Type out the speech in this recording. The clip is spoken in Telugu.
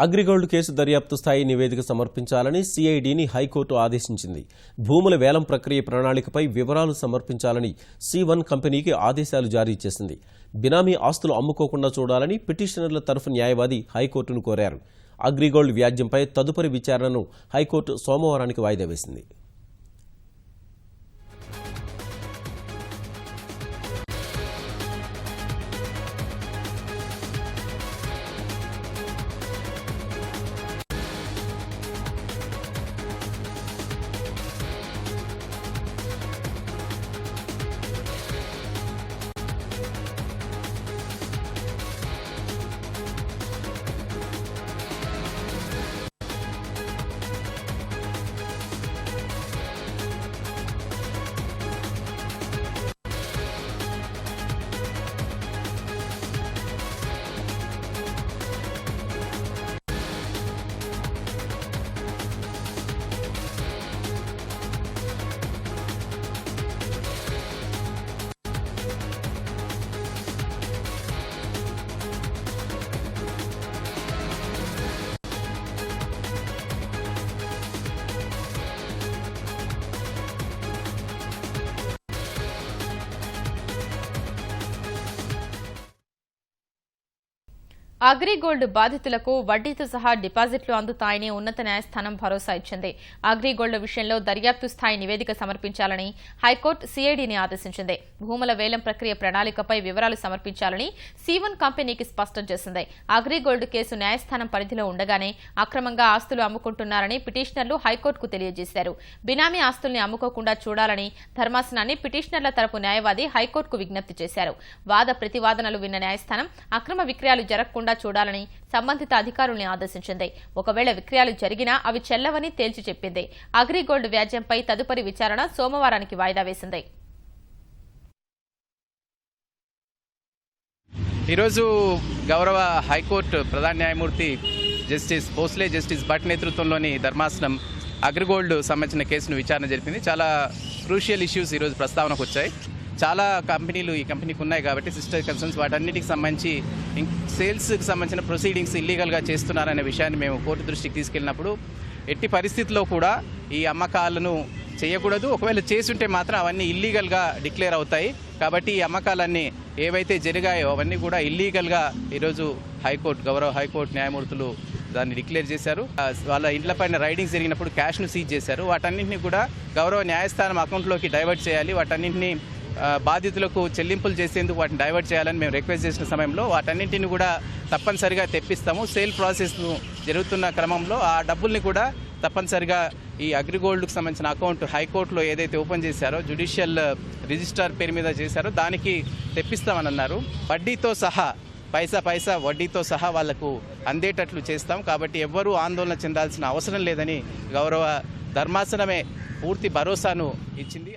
అగ్రిగోల్డ్ కేసు దర్యాప్తు స్థాయి నివేదిక సమర్పించాలని సిఐడిని హైకోర్టు ఆదేశించింది. భూముల వేలం ప్రక్రియ ప్రణాళికపై వివరాలు సమర్పించాలని C1 కంపెనీకి ఆదేశాలు జారీ చేసింది. బినామీ ఆస్తులు అమ్ముకోకుండా చూడాలని పిటిషనర్ల తరఫు న్యాయవాది హైకోర్టును కోరారు. అగ్రిగోల్డ్ వ్యాజ్యంపై తదుపరి విచారణను హైకోర్టు సోమవారానికి వాయిదా వేసింది. అగ్రిగోల్డ్ బాధితులకు వడ్డీతో సహా డిపాజిట్లు అందుతాయని ఉన్నత న్యాయస్థానం భరోసా ఇచ్చింది. అగ్రిగోల్డ్ విషయంలో దర్యాప్తు స్థాయి నివేదిక సమర్పించాలని హైకోర్టు సిఐడిని ఆదేశించింది. భూముల వేలం ప్రక్రియ ప్రణాళికపై వివరాలు సమర్పించాలని C1 కంపెనీకి స్పష్టం చేసింది. అగ్రిగోల్డ్ కేసు న్యాయస్థానం పరిధిలో ఉండగానే అక్రమంగా ఆస్తులు అమ్ముకుంటున్నారని పిటిషనర్లు హైకోర్టుకు తెలియజేశారు. బినామీ ఆస్తుల్ని అమ్ముకోకుండా చూడాలని ధర్మాసనాన్ని పిటిషనర్ల తరపు న్యాయవాది హైకోర్టుకు విజ్ఞప్తి చేశారు. వాద ప్రతివాదనలు విన్న న్యాయస్థానం అక్రమ విక్రయాలు జరగకుండా చూడాలని సంబంధిత అధికారుల్ని ఆదేశించింది. ఒకవేళ విక్రయాలు జరిగినా అవి చెల్లవని తేల్చి చెప్పింది. అగ్రిగోల్డ్ వ్యాజ్యంపై తదుపరి విచారణ సోమవారానికి వాయిదా వేసింది. ఈరోజు గౌరవ హైకోర్టు ప్రధాన న్యాయమూర్తి జస్టిస్ భోస్లే, జస్టిస్ భట్ నేతృత్వంలోని ధర్మాసనం అగ్రిగోల్డ్ సంబంధించిన కేసును విచారణ జరిపింది. చాలా క్రూషియల్ ఇష్యూస్ ఈరోజు ప్రస్తావనకు వచ్చాయి. చాలా కంపెనీలు ఈ కంపెనీకి ఉన్నాయి కాబట్టి సిస్టర్ కన్సర్న్స్ వాటన్నిటికి సంబంధించి సేల్స్కి సంబంధించిన ప్రొసీడింగ్స్ ఇల్లీగల్గా చేస్తున్నారనే విషయాన్ని మేము కోర్టు దృష్టికి తీసుకెళ్ళినప్పుడు ఎట్టి పరిస్థితుల్లో కూడా ఈ అమ్మకాలను చేయకూడదు. ఒకవేళ చేసుంటే మాత్రం అవన్నీ ఇల్లీగల్గా డిక్లేర్ అవుతాయి. కాబట్టి ఈ అమ్మకాలన్నీ ఏవైతే జరిగాయో అవన్నీ కూడా ఇల్లీగల్గా ఈరోజు గౌరవ హైకోర్టు న్యాయమూర్తులు దాన్ని డిక్లేర్ చేశారు. వాళ్ళ ఇంట్లపైన రైడింగ్స్ జరిగినప్పుడు క్యాష్ను సీజ్ చేశారు. వాటన్నింటినీ కూడా గౌరవ న్యాయస్థానం అకౌంట్లోకి డైవర్ట్ చేయాలి. వాటన్నింటినీ బాధితులకు చెల్లింపులు చేసేందుకు వాటిని డైవర్ట్ చేయాలని మేము రిక్వెస్ట్ చేసిన సమయంలో వాటన్నింటిని కూడా తప్పనిసరిగా తెప్పిస్తాము. సేల్ ప్రాసెస్ జరుగుతున్న క్రమంలో ఆ డబ్బుల్ని కూడా తప్పనిసరిగా ఈ అగ్రిగోల్డ్కు సంబంధించిన అకౌంట్ హైకోర్టులో ఏదైతే ఓపెన్ చేశారో జ్యుడిషియల్ రిజిస్ట్రార్ పేరు మీద చేశారో దానికి తెప్పిస్తామని అన్నారు. వడ్డీతో సహా పైసా వడ్డీతో సహా వాళ్లకు అందేటట్లు చేస్తాం. కాబట్టి ఎవ్వరూ ఆందోళన చెందాల్సిన అవసరం లేదని గౌరవ ధర్మాసనమే పూర్తి భరోసాను ఇచ్చింది.